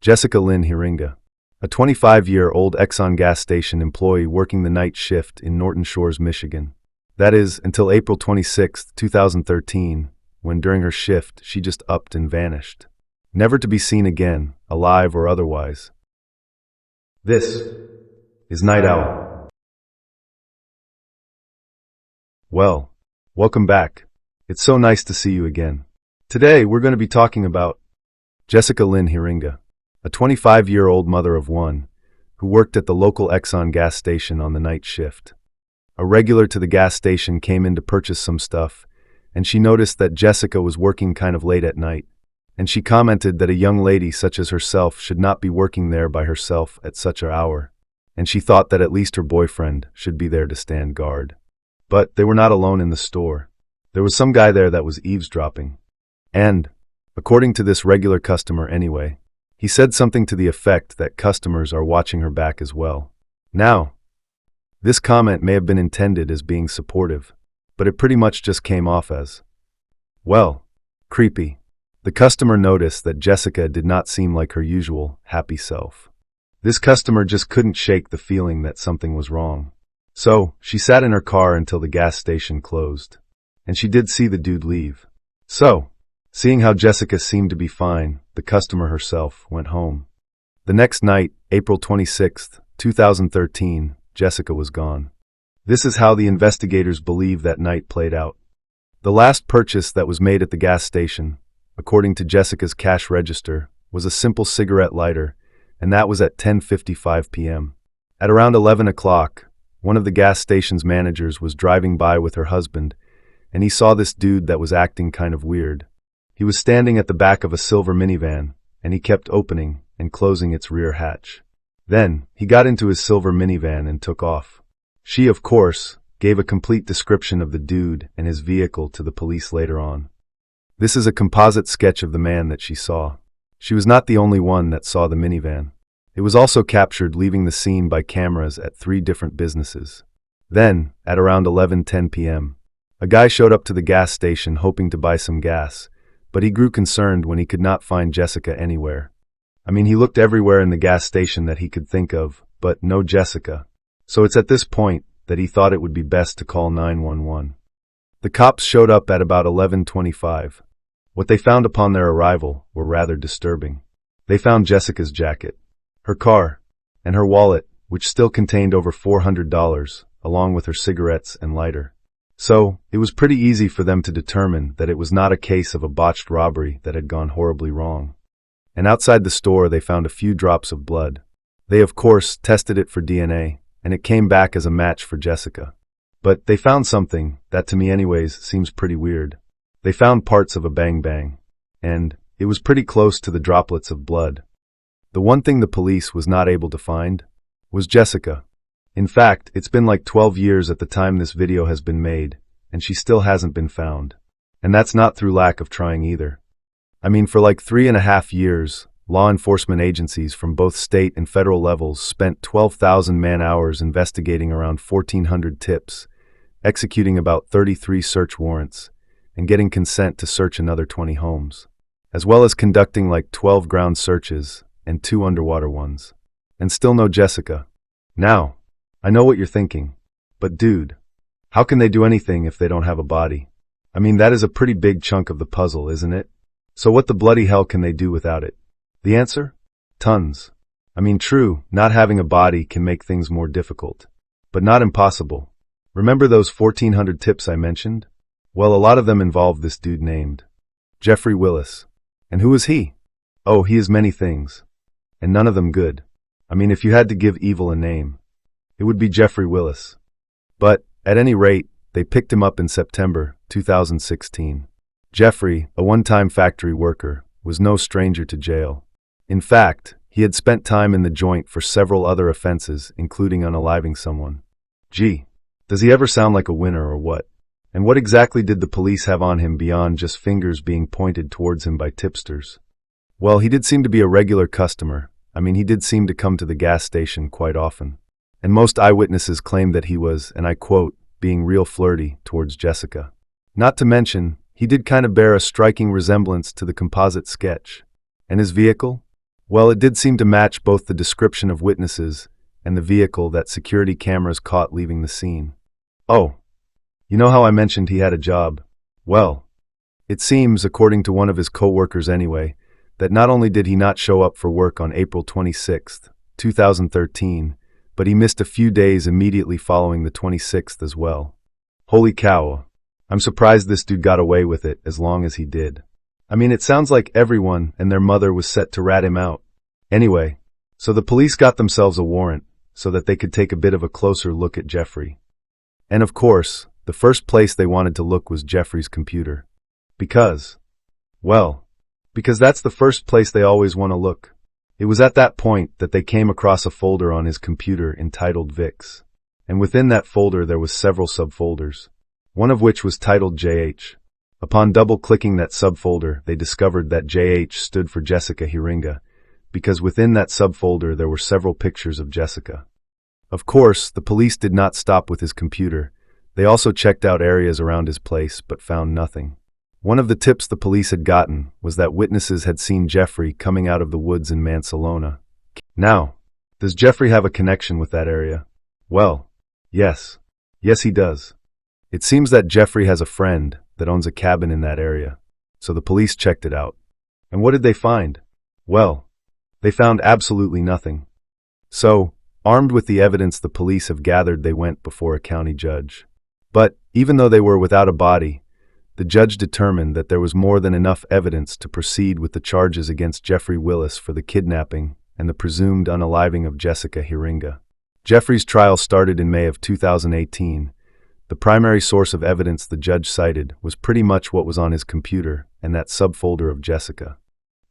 Jessica Lynn Heeringa, a 25-year-old Exxon gas station employee working the night shift in Norton Shores, Michigan. That is, until April 26, 2013, when during her shift she just upped and vanished. Never to be seen again, alive or otherwise. This is Night Owl. Well, welcome back. It's so nice to see you again. Today we're going to be talking about Jessica Lynn Heeringa, a 25-year-old mother of one who worked at the local Exxon gas station on the night shift. A regular to the gas station came in to purchase some stuff, and she noticed that Jessica was working kind of late at night, and she commented that a young lady such as herself should not be working there by herself at such an hour, and she thought that at least her boyfriend should be there to stand guard. But they were not alone in the store. There was some guy there that was eavesdropping. And, according to this regular customer anyway, he said something to the effect that customers are watching her back as well. Now, this comment may have been intended as being supportive, but it pretty much just came off as, well, creepy. The customer noticed that Jessica did not seem like her usual happy self. This customer just couldn't shake the feeling that something was wrong. So, she sat in her car until the gas station closed. And she did see the dude leave. So, seeing how Jessica seemed to be fine, the customer herself went home. The next night, April 26, 2013, Jessica was gone. This is how the investigators believe that night played out. The last purchase that was made at the gas station, according to Jessica's cash register, was a simple cigarette lighter, and that was at 10:55 p.m. At around 11 o'clock, one of the gas station's managers was driving by with her husband, and he saw this dude that was acting kind of weird. He was standing at the back of a silver minivan, and he kept opening and closing its rear hatch. Then, he got into his silver minivan and took off. She, of course, gave a complete description of the dude and his vehicle to the police later on. This is a composite sketch of the man that she saw. She was not the only one that saw the minivan. It was also captured leaving the scene by cameras at 3 different businesses. Then, at around 11:10 p.m., a guy showed up to the gas station hoping to buy some gas, but he grew concerned when he could not find Jessica anywhere. I mean, he looked everywhere in the gas station that he could think of, but no Jessica. So it's at this point that he thought it would be best to call 911. The cops showed up at about 11:25. What they found upon their arrival were rather disturbing. They found Jessica's jacket, her car, and her wallet, which still contained over $400, along with her cigarettes and lighter. So, it was pretty easy for them to determine that it was not a case of a botched robbery that had gone horribly wrong. And outside the store they found a few drops of blood. They of course tested it for DNA, and it came back as a match for Jessica. But they found something that to me anyways seems pretty weird. They found parts of a bang-bang, and it was pretty close to the droplets of blood. The one thing the police was not able to find was Jessica. In fact, it's been like 12 years at the time this video has been made, and she still hasn't been found. And that's not through lack of trying either. I mean, for like 3.5 years, law enforcement agencies from both state and federal levels spent 12,000 man-hours investigating around 1,400 tips, executing about 33 search warrants, and getting consent to search another 20 homes, as well as conducting like 12 ground searches and 2 underwater ones. And still no Jessica. Now, I know what you're thinking, but dude, how can they do anything if they don't have a body? I mean, that is a pretty big chunk of the puzzle, isn't it? So what the bloody hell can they do without it? The answer? Tons. I mean, true, not having a body can make things more difficult, but not impossible. Remember those 1,400 tips I mentioned? Well, a lot of them involve this dude named Jeffrey Willis. And who is he? Oh, he is many things. And none of them good. I mean, if you had to give evil a name, it would be Jeffrey Willis. But, at any rate, they picked him up in September 2016. Jeffrey, a one-time factory worker, was no stranger to jail. In fact, he had spent time in the joint for several other offenses, including unaliving someone. Gee, does he ever sound like a winner or what? And what exactly did the police have on him beyond just fingers being pointed towards him by tipsters? Well, he did seem to be a regular customer. I mean, he did seem to come to the gas station quite often. And most eyewitnesses claimed that he was, and I quote, being real flirty towards Jessica. Not to mention, he did kind of bear a striking resemblance to the composite sketch. And his vehicle? Well, it did seem to match both the description of witnesses and the vehicle that security cameras caught leaving the scene. Oh, you know how I mentioned he had a job? Well, it seems, according to one of his co-workers anyway, that not only did he not show up for work on April 26, 2013, but he missed a few days immediately following the 26th as well. Holy cow. I'm surprised this dude got away with it as long as he did. I mean, it sounds like everyone and their mother was set to rat him out. Anyway, so the police got themselves a warrant so that they could take a bit of a closer look at Jeffrey. And of course, the first place they wanted to look was Jeffrey's computer. Because that's the first place they always want to look. It was at that point that they came across a folder on his computer entitled VIX. And within that folder there was several subfolders, one of which was titled JH. Upon double-clicking that subfolder, they discovered that JH stood for Jessica Heeringa, because within that subfolder there were several pictures of Jessica. Of course, the police did not stop with his computer. They also checked out areas around his place, but found nothing. One of the tips the police had gotten was that witnesses had seen Jeffrey coming out of the woods in Mansalona. Now, does Jeffrey have a connection with that area? Well, yes. Yes, he does. It seems that Jeffrey has a friend that owns a cabin in that area, so the police checked it out. And what did they find? Well, they found absolutely nothing. So, armed with the evidence the police have gathered, they went before a county judge. But, even though they were without a body, the judge determined that there was more than enough evidence to proceed with the charges against Jeffrey Willis for the kidnapping and the presumed unaliving of Jessica Heeringa. Jeffrey's trial started in May of 2018. The primary source of evidence the judge cited was pretty much what was on his computer and that subfolder of Jessica.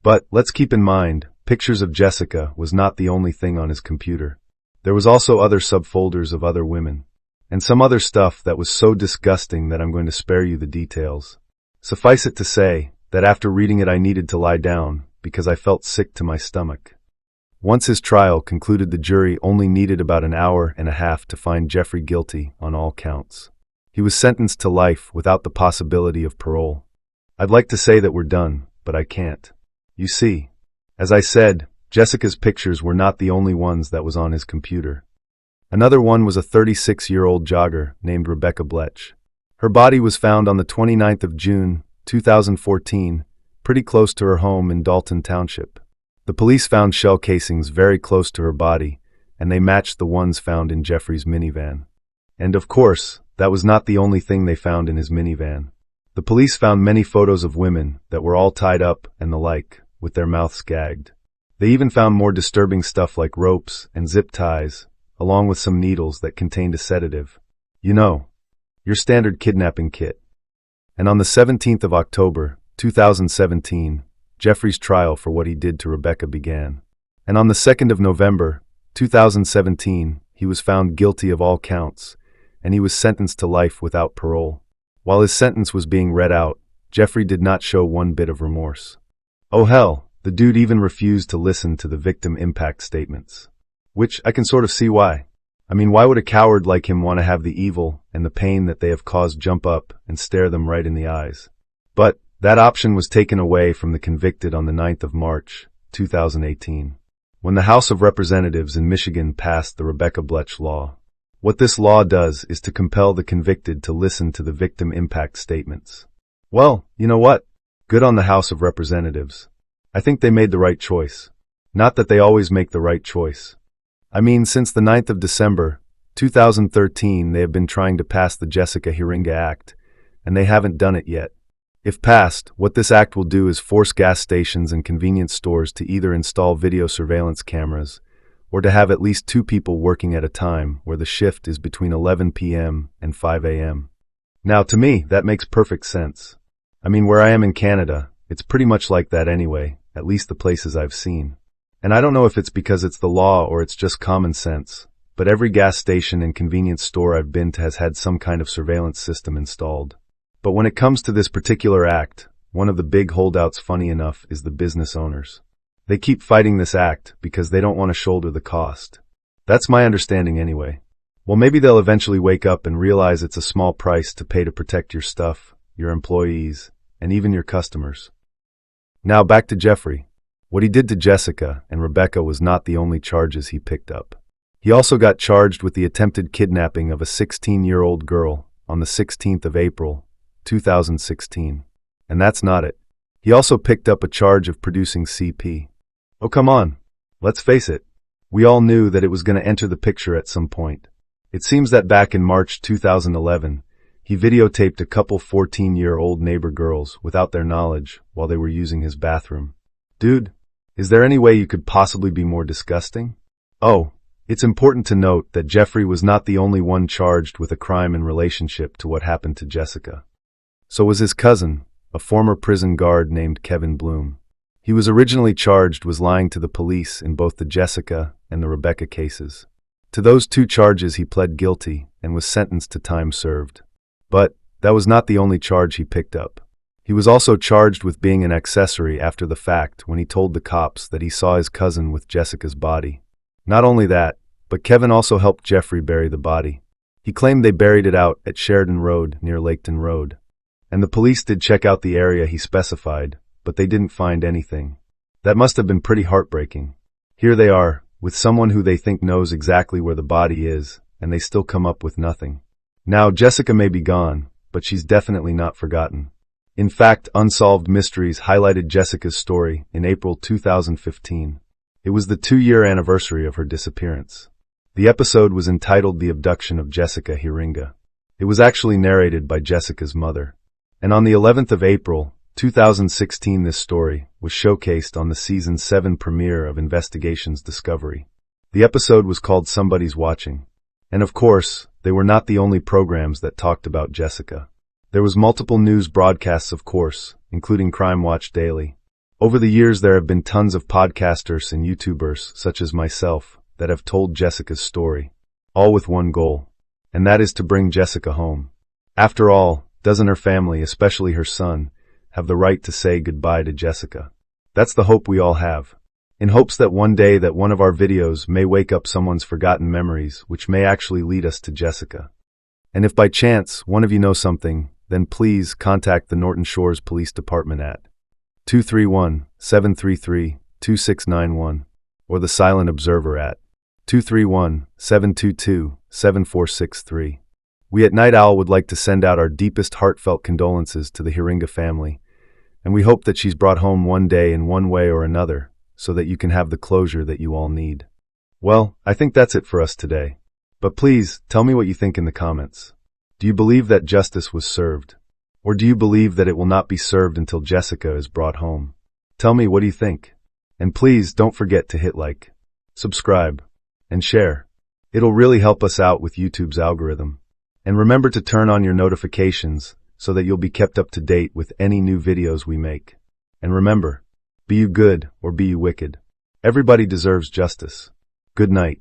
But, let's keep in mind, pictures of Jessica was not the only thing on his computer. There was also other subfolders of other women, and some other stuff that was so disgusting that I'm going to spare you the details. Suffice it to say that after reading it I needed to lie down because I felt sick to my stomach. Once his trial concluded, the jury only needed about an hour and a half to find Jeffrey guilty on all counts. He was sentenced to life without the possibility of parole. I'd like to say that we're done, but I can't. You see, as I said, Jessica's pictures were not the only ones that was on his computer. Another one was a 36-year-old jogger named Rebecca Blech. Her body was found on the 29th of June, 2014, pretty close to her home in Dalton Township. The police found shell casings very close to her body, and they matched the ones found in Jeffrey's minivan. And of course, that was not the only thing they found in his minivan. The police found many photos of women that were all tied up and the like, with their mouths gagged. They even found more disturbing stuff like ropes and zip ties, along with some needles that contained a sedative. You know, your standard kidnapping kit. And on the 17th of October, 2017, Jeffrey's trial for what he did to Rebecca began. And on the 2nd of November, 2017, he was found guilty of all counts, and he was sentenced to life without parole. While his sentence was being read out, Jeffrey did not show one bit of remorse. Oh hell, the dude even refused to listen to the victim impact statements. Which I can sort of see why. I mean, why would a coward like him want to have the evil and the pain that they have caused jump up and stare them right in the eyes? But that option was taken away from the convicted on the 9th of March, 2018, when the House of Representatives in Michigan passed the Rebecca Blech law. What this law does is to compel the convicted to listen to the victim impact statements. Well, you know what? Good on the House of Representatives. I think they made the right choice. Not that they always make the right choice. I mean, since the 9th of December, 2013, they have been trying to pass the Jessica Heeringa Act, and they haven't done it yet. If passed, what this act will do is force gas stations and convenience stores to either install video surveillance cameras or to have at least 2 people working at a time where the shift is between 11 p.m. and 5 a.m. Now, to me, that makes perfect sense. I mean, where I am in Canada, it's pretty much like that anyway, at least the places I've seen. And I don't know if it's because it's the law or it's just common sense, but every gas station and convenience store I've been to has had some kind of surveillance system installed. But when it comes to this particular act, one of the big holdouts, funny enough, is the business owners. They keep fighting this act because they don't want to shoulder the cost. That's my understanding anyway. Well, maybe they'll eventually wake up and realize it's a small price to pay to protect your stuff, your employees, and even your customers. Now back to Jeffrey. What he did to Jessica and Rebecca was not the only charges he picked up. He also got charged with the attempted kidnapping of a 16-year-old girl on the 16th of April, 2016. And that's not it. He also picked up a charge of producing CP. Oh, come on. Let's face it. We all knew that it was going to enter the picture at some point. It seems that back in March 2011, he videotaped a couple 14-year-old neighbor girls without their knowledge while they were using his bathroom. Dude, is there any way you could possibly be more disgusting? Oh, it's important to note that Jeffrey was not the only one charged with a crime in relationship to what happened to Jessica. So was his cousin, a former prison guard named Kevin Bloom. He was originally charged with lying to the police in both the Jessica and the Rebecca cases. To those two charges he pled guilty and was sentenced to time served. But that was not the only charge he picked up. He was also charged with being an accessory after the fact when he told the cops that he saw his cousin with Jessica's body. Not only that, but Kevin also helped Jeffrey bury the body. He claimed they buried it out at Sheridan Road near Laketon Road. And the police did check out the area he specified, but they didn't find anything. That must have been pretty heartbreaking. Here they are, with someone who they think knows exactly where the body is, and they still come up with nothing. Now, Jessica may be gone, but she's definitely not forgotten. In fact, Unsolved Mysteries highlighted Jessica's story in April 2015. It was the 2-year anniversary of her disappearance. The episode was entitled The Abduction of Jessica Heeringa. It was actually narrated by Jessica's mother. And on the 11th of April, 2016, this story was showcased on the Season 7 premiere of Investigations Discovery. The episode was called Somebody's Watching. And of course, they were not the only programs that talked about Jessica. There was multiple news broadcasts, of course, including Crime Watch Daily. Over the years, there have been tons of podcasters and YouTubers, such as myself, that have told Jessica's story, all with one goal, and that is to bring Jessica home. After all, doesn't her family, especially her son, have the right to say goodbye to Jessica? That's the hope we all have, in hopes that one day that one of our videos may wake up someone's forgotten memories, which may actually lead us to Jessica. And if by chance one of you knows something, then please contact the Norton Shores Police Department at 231-733-2691 or the Silent Observer at 231-722-7463. We at Night Owl would like to send out our deepest heartfelt condolences to the Heeringa family, and we hope that she's brought home one day in one way or another so that you can have the closure that you all need. Well, I think that's it for us today. But please, tell me what you think in the comments. Do you believe that justice was served? Or do you believe that it will not be served until Jessica is brought home? Tell me, what do you think? And please don't forget to hit like, subscribe, and share. It'll really help us out with YouTube's algorithm. And remember to turn on your notifications so that you'll be kept up to date with any new videos we make. And remember, be you good or be you wicked, everybody deserves justice. Good night.